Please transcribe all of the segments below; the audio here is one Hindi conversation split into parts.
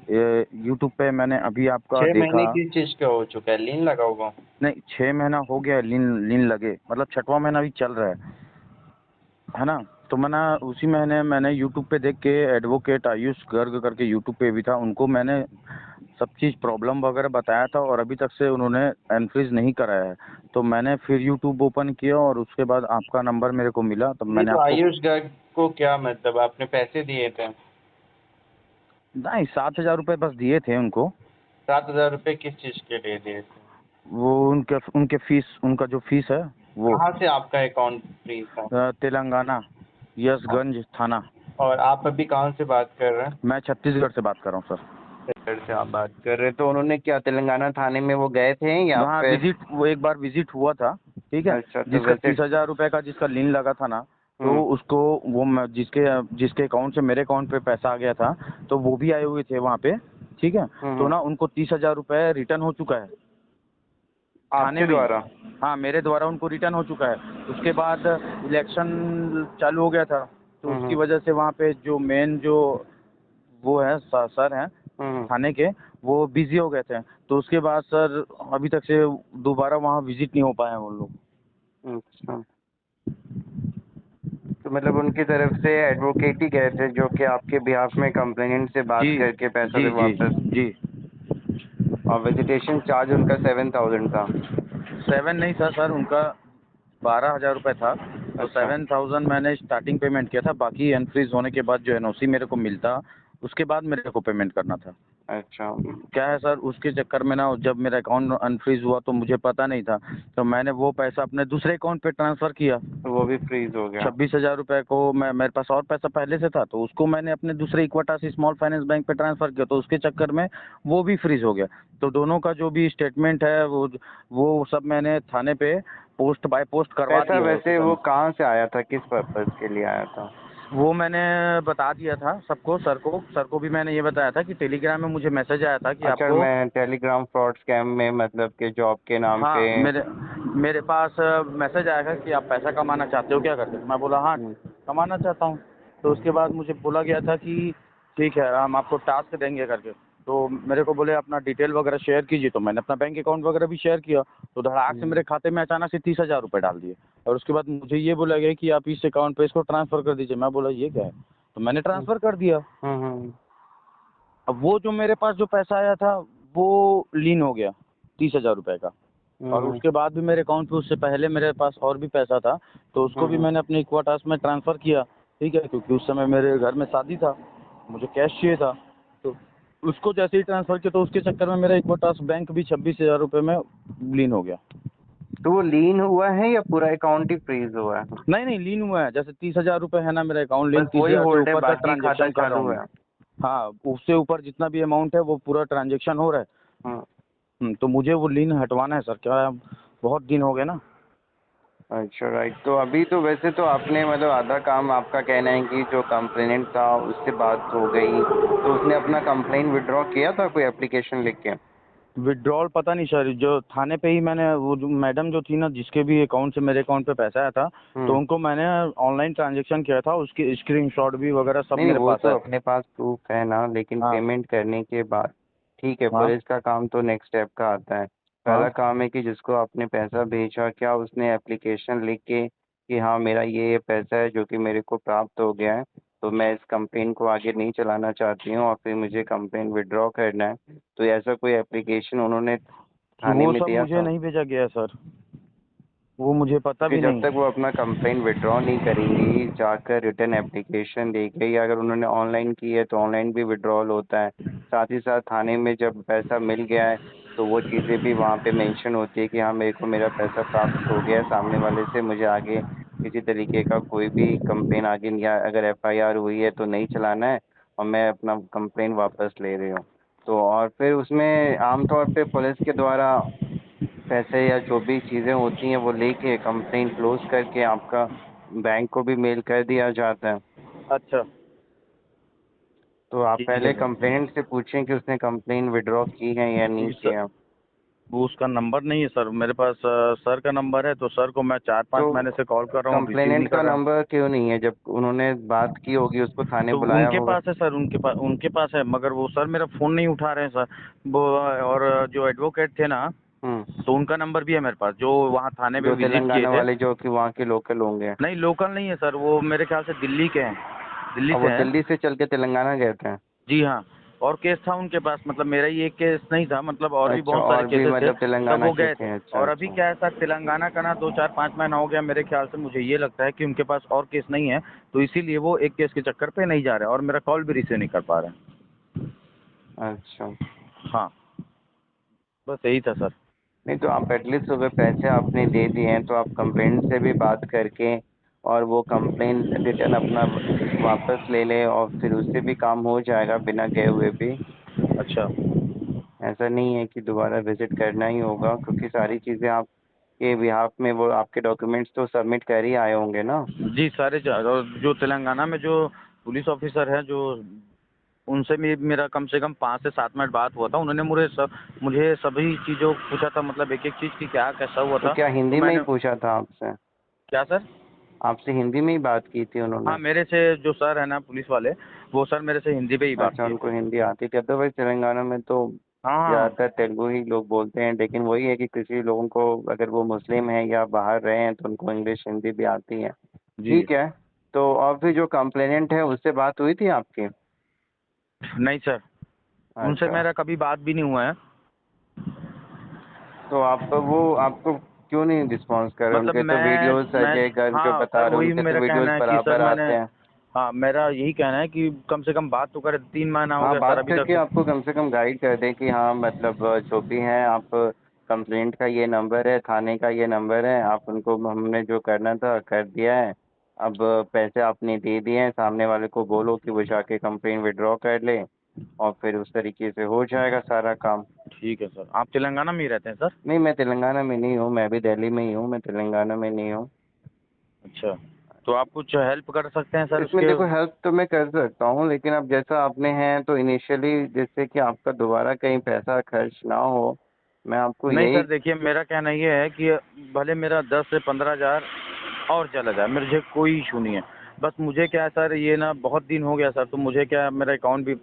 ये यूट्यूब पे मैंने अभी आपका 6 महीने देखा। किस चीज का हो चुका है, लीन लगा होगा? नहीं, 6 महीना हो गया लीन लीन लगे, मतलब 6वां महीना भी चल रहा है ना। तो मैंने उसी महीने मैंने यूट्यूब पे देख के एडवोकेट आयुष गर्ग करके यूट्यूब पे भी था, उनको मैंने सब चीज़ प्रॉब्लम वगैरह बताया था और अभी तक से उन्होंने अनफ्रीज नहीं कराया है। तो मैंने फिर यूट्यूब ओपन किया और उसके बाद आपका नंबर मेरे को मिला, तब नहीं मैंने तो आपको। आयुष गर्ग को क्या मतलब, आपने पैसे दिए थे? नहीं, 7,000 रुपये बस दिए थे उनको। 7,000 रुपये किस चीज के लिए दिए थे? वो उनके उनके फीस, उनका जो फीस है वो। कहाँ से आपका अकाउंट फ्रीज था? तेलंगाना, यशगंज थाना। और आप अभी कहाँ से बात कर रहे हैं? मैं छत्तीसगढ़ से बात कर रहा हूँ सर। छत्तीसगढ़ से आप बात कर रहे हैं, तो उन्होंने क्या तेलंगाना थाने में वो गए थे या वहाँ फिर? विजिट, वो एक बार विजिट हुआ था, ठीक है। अच्छा, तो जिसका वैसे। 30,000 रुपये का जिसका लीन लगा था ना, तो हम्म। उसको वो जिसके जिसके अकाउंट से मेरे अकाउंट पे पैसा आ गया था, तो वो भी आए हुए थे वहाँ पे, ठीक है। तो हम्म। ना उनको 30,000 रुपये रिटर्न हो चुका है थाने आपके में ही। द्वारा? हाँ, मेरे द्वारा उनको रिटर्न हो चुका है। उसके बाद इलेक्शन चालू हो गया था, तो उसकी हम्म। वजह से वहाँ पे जो मेन जो वो है सर हैं हम्म। थाने के, वो बिजी हो गए थे। तो उसके बाद सर अभी तक से दोबारा वहाँ विजिट नहीं हो पाए हैं वो लोग। अच्छा, तो मतलब उनकी तरफ से एडवोकेट ही गए थे जो कि आपके बिहाफ में कंप्लेनेंट से बात जी करके पैसा जी दे जी वापस। जी। और विजिटेशन चार्ज उनका 7,000 था? 7 नहीं था सर, उनका 12,000 रुपये था। तो अच्छा। 7,000 मैंने स्टार्टिंग पेमेंट किया था, बाकी अनफ्रीज होने के बाद जो एनओसी मेरे को मिलता, उसके बाद मेरे को पेमेंट करना था। अच्छा। क्या है सर, उसके चक्कर में ना जब मेरा अकाउंट अनफ्रीज हुआ तो मुझे पता नहीं था, तो मैंने वो पैसा अपने दूसरे अकाउंट पे ट्रांसफ़र किया। तो वो भी फ्रीज हो गया? 26,000 रुपये को मैं, मेरे पास और पैसा पहले से था, तो उसको मैंने अपने दूसरे इक्विटास स्मॉल फाइनेंस बैंक पे ट्रांसफ़र किया, तो उसके चक्कर में वो भी फ्रीज हो गया। तो दोनों का जो भी स्टेटमेंट है वो सब मैंने थाने पे पोस्ट बाय पोस्ट करवा पैसा दिया है उसी वैसे वो समय। कहाँ से आया था, किस पर्पज के लिए आया था? वो मैंने बता दिया था सबको, सर को भी मैंने ये बताया था कि टेलीग्राम में मुझे मैसेज आया था कि अच्छा, आपको। मैं टेलीग्राम फ्रॉड स्कैम में मतलब के जॉब के नाम पे। हाँ, मेरे मेरे पास मैसेज आएगा कि आप पैसा कमाना चाहते हो क्या करके। मैं बोला हाँ, हम्म। कमाना चाहता हूँ। तो उसके बाद मुझे बोला गया था कि ठीक है, हम आपको टास्क देंगे करके। तो मेरे को बोले अपना डिटेल वगैरह शेयर कीजिए, तो मैंने अपना बैंक अकाउंट वगैरह भी शेयर किया। तो धड़ाक से हम्म। मेरे खाते में अचानक से 30,000 रुपये डाल दिए। और उसके बाद मुझे ये बोला गया कि आप इस अकाउंट पे इसको ट्रांसफ़र कर दीजिए। मैं बोला ये क्या है, तो मैंने ट्रांसफ़र कर दिया। हम्म। अब वो जो मेरे पास जो पैसा आया था, वो लीन हो गया 30,000 रुपये का। और हम्म। उसके बाद भी मेरे अकाउंट पे उससे पहले मेरे पास और भी पैसा था, तो उसको भी हम्म। मैंने अपने इक्विटास में ट्रांसफ़र किया, ठीक है। क्योंकि उस समय मेरे घर में शादी था, मुझे कैश चाहिए था। तो उसको जैसे ही ट्रांसफ़र किया, तो उसके चक्कर में मेरा इक्विटास बैंक भी 26,000 रुपये में लीन हो गया। तो वो लीन हुआ है या पूरा अकाउंट ही फ्रीज हुआ है? नहीं नहीं, लीन हुआ है। जैसे 30,000 रुपये है ना मेरा अकाउंट लीन, बस तीस वही हज़ार से होल्ड है, ऊपर का बाकी खाता ट्रांजेक्शन कर रहा चालू हूँ मैं। है? हाँ, उससे ऊपर जितना भी अमाउंट है वो पूरा ट्रांजेक्शन हो रहा है। हम्म। तो मुझे वो लीन हटवाना है सर, क्या है, बहुत दिन हो गए ना। अच्छा, राइट। तो अभी तो वैसे तो आपने मतलब आधा काम आपका कहना है कि जो कंप्लेनेंट था उससे बात हो गई, तो उसने अपना कंप्लेंट विड्रॉ किया था कोई एप्लीकेशन लिख के? विड्रॉल पता नहीं सर, जो थाने पे ही मैंने वो जो मैडम जो थी ना, जिसके भी अकाउंट से मेरे अकाउंट पे पैसा आया था, तो हम्म। उनको मैंने ऑनलाइन ट्रांजेक्शन किया था, उसकी स्क्रीनशॉट भी वगैरह सब नहीं नहीं, मेरे वो पास तो है। अपने पास प्रूफ है ना, लेकिन हाँ पेमेंट करने के बाद ठीक है, हाँ पुलिस का काम तो नेक्स्ट स्टेप का आता है। हाँ। पहला काम है कि जिसको आपने पैसा भेजा, क्या उसने एप्लीकेशन लिख के कि हाँ मेरा ये पैसा है जो कि मेरे को प्राप्त हो गया है, तो मैं इस कंप्लेन को आगे नहीं चलाना चाहती हूँ और फिर मुझे कंप्लेन विड्रॉ करना है, तो ऐसा कोई एप्लीकेशन उन्होंने थाने वो में सब दिया मुझे था? नहीं भेजा गया है सर, वो मुझे पता क्योंकि भी जब नहीं। तक वो अपना कंप्लेंट विड्रॉ नहीं करेंगी, जाकर रिटर्न एप्लीकेशन देके, या अगर उन्होंने ऑनलाइन की है तो ऑनलाइन भी विड्रॉल होता है। साथ ही साथ थाने में जब पैसा मिल गया है तो वो चीज़ें भी वहाँ पे मेंशन होती है कि हाँ मेरे को मेरा पैसा प्राप्त हो गया है, सामने वाले से मुझे आगे किसी तरीके का कोई भी कंप्लेन आगे, या अगर एफआईआर हुई है तो नहीं चलाना है, और मैं अपना कंप्लेन वापस ले रही हूँ। तो और फिर उसमें आमतौर पे पुलिस के द्वारा पैसे या जो भी चीज़ें होती हैं वो लेके कंप्लेन क्लोज करके आपका बैंक को भी मेल कर दिया जाता है। अच्छा, तो आप ठीक है पहले सर। कंप्लेनेंट से पूछें कि उसने कंप्लेन विड्रॉ की है या नहीं जी सर, किया। वो उसका नंबर नहीं है सर मेरे पास। सर का नंबर है, तो सर को मैं 4-5 तो महीने से कॉल कर रहा हूँ, रिसीव नहीं कंप्लेनेंट कर का रहा है। नंबर क्यों नहीं है? जब उन्होंने बात की होगी, उसको थाने तो बुलाया उनके होगा। पास है सर, उनके पास है, मगर वो सर मेरा फ़ोन नहीं उठा रहे हैं सर। वो और जो एडवोकेट थे ना, हम्म। तो उनका नंबर भी है मेरे पास, जो वहाँ थाने पे जो विजिट किए तेलंगाना थे। वाले, जो कि वहाँ के लोकल होंगे। नहीं, लोकल नहीं है सर, वो मेरे ख्याल से दिल्ली के हैं, दिल्ली अब से वो हैं। दिल्ली से चल के तेलंगाना गए थे? जी हाँ। और केस था उनके पास, मतलब मेरा ही एक केस नहीं था, मतलब और भी अच्छा, बहुत सारे और भी केसेस थे। मतलब तब तेलंगाना वो के गए थे। थे? अच्छा और अभी अच्छा। क्या है सर, तेलंगाना का ना 2-4-5 महीना हो गया मेरे ख्याल से, मुझे ये लगता है कि उनके पास और केस नहीं है, तो इसीलिए वो एक केस के चक्कर पे नहीं जा रहे, और मेरा कॉल भी रिसीव नहीं कर पा रहे हैं। अच्छा। हाँ, बस यही था सर। नहीं तो आप एटलीस्ट अगर पैसे आपने दे दिए हैं तो आप कंप्लेंट से भी बात करके और वो कंप्लेन रिटर्न अपना वापस ले लें, और फिर उससे भी काम हो जाएगा बिना गए हुए भी। अच्छा। ऐसा नहीं है कि दोबारा विजिट करना ही होगा, क्योंकि सारी चीज़ें आपके बिहाफ में, वो आपके डॉक्यूमेंट्स तो सबमिट कर ही आए होंगे ना। जी, और जो तेलंगाना में जो पुलिस ऑफिसर है, जो उनसे भी मेरा कम से कम 5 से 7 मिनट बात हुआ था। उन्होंने मुझे सभी चीज़ों पूछा था, मतलब एक एक चीज़ की क्या कैसा हुआ तो था। क्या तो हिंदी में ही मैंने पूछा था आपसे? क्या सर? आपसे हिंदी में ही बात की थी हाँ, उन्होंने? मेरे से जो सर है ना पुलिस वाले, वो सर मेरे से हिंदी पे ही बात अच्छा, किए उनको थे। हिंदी आती थी? अदरवाइज तेलंगाना में तो हाँ हाँ। ज़्यादातर तेलुगु ही लोग बोलते हैं, लेकिन वही है कि किसी लोगों को, अगर वो मुस्लिम हैं या बाहर रहे हैं, तो उनको इंग्लिश हिंदी भी आती है। जी। ठीक है। तो और फिर जो कंप्लेनेंट है उससे बात हुई थी आपकी? नहीं सर, उनसे अच्छा। मेरा कभी बात भी नहीं हुआ है। तो आप वो आपको क्यों नहीं रिस्पॉन्स कर रहे? मतलब उनके तो वीडियोस, मैं अजय गर्ग जो हाँ बता सर, रहे हैं, वही उनके तो मेरा वीडियोस कहना है कि सर बराबर मैंने, आते हैं। हाँ मेरा यही कहना है कि कम से कम बात तो करें, 3 महीना हो हाँ, गया सर बात अभी करके तक। आपको कम से कम गाइड कर दें कि हाँ, मतलब जो भी है आप, कंप्लेंट का ये नंबर है, थाने का ये नंबर है, आप उनको, हमने जो करना था कर दिया है। अब पैसे आपने दे दिए हैं, सामने वाले को बोलो कि वो जाके कंप्लेंट विड्रॉ कर ले, और फिर उस तरीके से हो जाएगा सारा काम। ठीक है सर। आप तेलंगाना में ही रहते हैं सर? नहीं, मैं तेलंगाना में नहीं हूँ, मैं भी दिल्ली में ही हूँ, मैं तेलंगाना में नहीं हूँ। अच्छा, तो आप कुछ हेल्प कर सकते हैं सर इसमें उसके? देखो, हेल्प तो मैं कर सकता हूँ, लेकिन अब जैसा आपने है तो इनिशियली, जैसे कि आपका दोबारा कहीं पैसा खर्च ना हो, मैं आपको नहीं यही। सर, देखिए मेरा कहना ये है कि भले मेरा 10 से 15 हज़ार और चला जाए, मुझे कोई इशू नहीं है। बस मुझे क्या है सर, ये ना बहुत दिन हो गया सर, तो मुझे क्या है, मेरा अकाउंट भी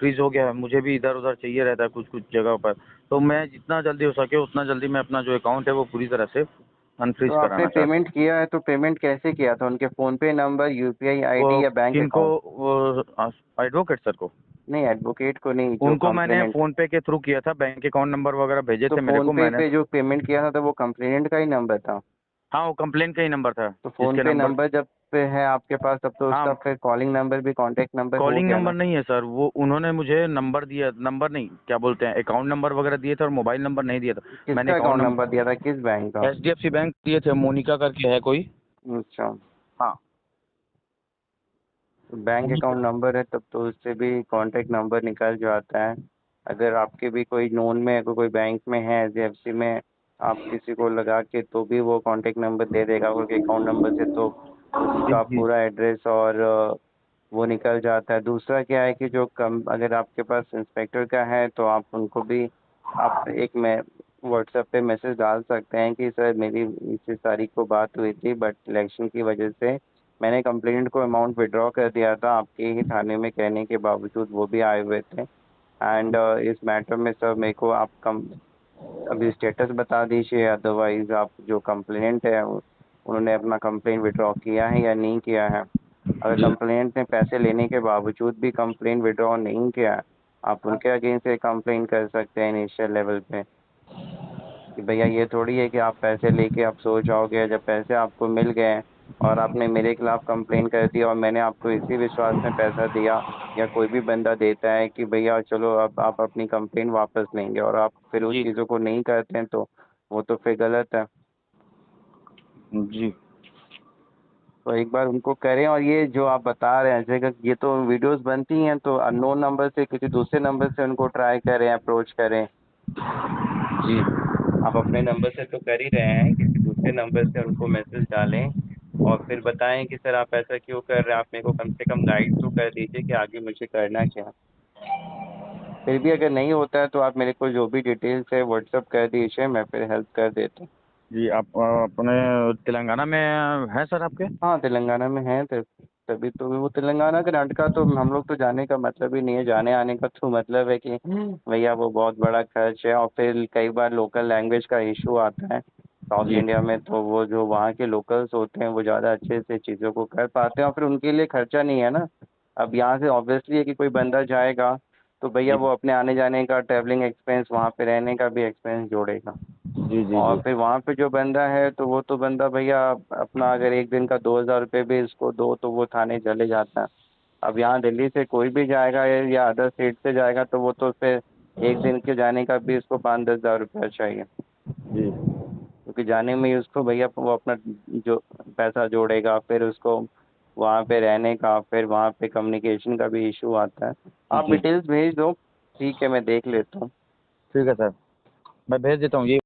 फ्रीज हो गया है, मुझे भी इधर उधर चाहिए रहता है कुछ कुछ जगह पर। तो मैं जितना जल्दी हो सके उतना जल्दी मैं अपना जो अकाउंट है वो पूरी तरह से तो अनफ्रीज आपने कराना चाहता पेमेंट किया है, तो पेमेंट कैसे किया था? उनके फ़ोन पे नंबर, यूपीआई हूँ। आईडी वो या बैंक किनको? अकाउंट? वो एडवोकेट सर को। नहीं, एडवोकेट को नहीं, जो उनको मैंने कंप्लेनेंट। फ़ोन पे के थ्रू किया था, बैंक अकाउंट नंबर वगैरह भेजे तो थे मेरे फ़ोन को पे मैंने। पे जो पेमेंट किया था, तो वो कंप्लेनेंट का ही नंबर था? हाँ, वो कंप्लेन का ही नंबर था, तो फ़ोन जिसके पे नंबर। नंबर जब पे है आपके पास, तब तो उसका हाँ, फिर कॉलिंग नंबर भी कॉन्टैक्ट नंबर हो कॉलिंग गया नंबर ना? नहीं है सर, वो उन्होंने मुझे नंबर दिया, नंबर नहीं क्या बोलते हैं, अकाउंट नंबर वगैरह दिए थे, और मोबाइल नंबर नहीं दिया था। मैंने किसका अकाउंट अकाउंट नंबर नंबर दिया था, किस बैंक का? एचडीएफसी बैंक दिए थे, मोनिका करके है कोई। अच्छा। हाँ। तो बैंक उन्हीं अकाउंट का। नंबर है, तब तो उससे भी कॉन्टैक्ट नंबर निकल जाता है। अगर आपके भी कोई नोन में, अगर कोई बैंक में है, एचडीएफसी में, आप किसी को लगा के तो भी वो कॉन्टैक्ट नंबर दे देगा, क्योंकि अकाउंट नंबर से तो जी उसका जी। पूरा एड्रेस और वो निकल जाता है। दूसरा क्या है कि जो कम, अगर आपके पास इंस्पेक्टर का है, तो आप उनको भी, आप एक में व्हाट्सएप पे मैसेज डाल सकते हैं कि सर, मेरी इस तारीख को बात हुई थी, बट इलेक्शन की वजह से मैंने कंप्लेंट को अमाउंट विड्रॉ कर दिया था, आपके ही थाने में कहने के बावजूद वो भी आए हुए थे। एंड इस मैटर में सर, मेरे को आप कम अभी स्टेटस बता दीजिए, अदरवाइज आप जो कंप्लेंट है, उन्होंने अपना कंप्लेंट विड्रॉ किया है या नहीं किया है। अगर जी कंप्लेंट ने पैसे लेने के बावजूद भी कंप्लेंट विड्रॉ नहीं किया है, आप उनके अगेंस्ट एक कंप्लेंट कर सकते हैं इनिशियल लेवल पे, कि भैया ये थोड़ी है कि आप पैसे लेके आप सो जाओगे। जब पैसे आपको मिल गए हैं और आपने मेरे खिलाफ कंप्लेन कर दी, और मैंने आपको इसी विश्वास में पैसा दिया, या कोई भी बंदा देता है कि भैया चलो अब आप अपनी कंप्लेन वापस लेंगे, और आप फिर उस जी। चीज़ों को नहीं करते हैं, तो वो तो फिर गलत है। जी तो एक बार उनको करें, और ये जो आप बता रहे हैं जैसे कि ये तो वीडियोस बनती हैं, तो अननोन नंबर से, किसी दूसरे नंबर से उनको ट्राई करें, अप्रोच करें। जी। आप अपने नंबर से तो कर ही रहे हैं, किसी दूसरे नंबर से उनको मैसेज डालें, और फिर बताएं कि सर, आप ऐसा क्यों कर रहे हैं, आप मेरे को कम से कम गाइड तो कर दीजिए कि आगे मुझे करना क्या है। फिर भी अगर नहीं होता है तो आप मेरे को जो भी डिटेल्स है व्हाट्सअप कर दीजिए, मैं फिर हेल्प कर देता हूँ। जी आप अपने तेलंगाना में हैं सर आपके? हाँ तेलंगाना में है तो तभी तो वो तेलंगाना कर्नाटका तो हम लोग तो जाने का मतलब ही नहीं है, जाने आने का तो मतलब है कि भैया वो बहुत बड़ा खर्च है, और फिर कई बार लोकल लैंग्वेज का इशू आता है साउथ जी इंडिया में, तो वो जो वहाँ के लोकल्स होते हैं वो ज़्यादा अच्छे से चीज़ों को कर पाते हैं और फिर उनके लिए खर्चा नहीं है ना। अब यहाँ से ऑब्वियसली है कि कोई बंदा जाएगा तो भैया जी वो अपने आने जाने का ट्रैवलिंग एक्सपेंस, वहाँ पे रहने का भी एक्सपेंस जोड़ेगा। जी जी और जी फिर वहाँ पे जो बंदा है तो वो तो बंदा भैया अपना अगर एक दिन का 2,000 रुपये भी इसको दो तो वो थाने चले जाता है। अब यहाँ दिल्ली से कोई भी जाएगा या अदर स्टेट से जाएगा तो वो तो फिर एक दिन के जाने का भी उसको 5-10 हज़ार रुपया चाहिए, जी क्योंकि जाने में ही उसको भैया वो अपना जो पैसा जोड़ेगा, फिर उसको वहाँ पे रहने का, फिर वहाँ पे कम्युनिकेशन का भी इशू आता है। आप जी डिटेल्स भेज दो, ठीक है मैं देख लेता हूँ। ठीक है सर, मैं भेज देता हूँ ये।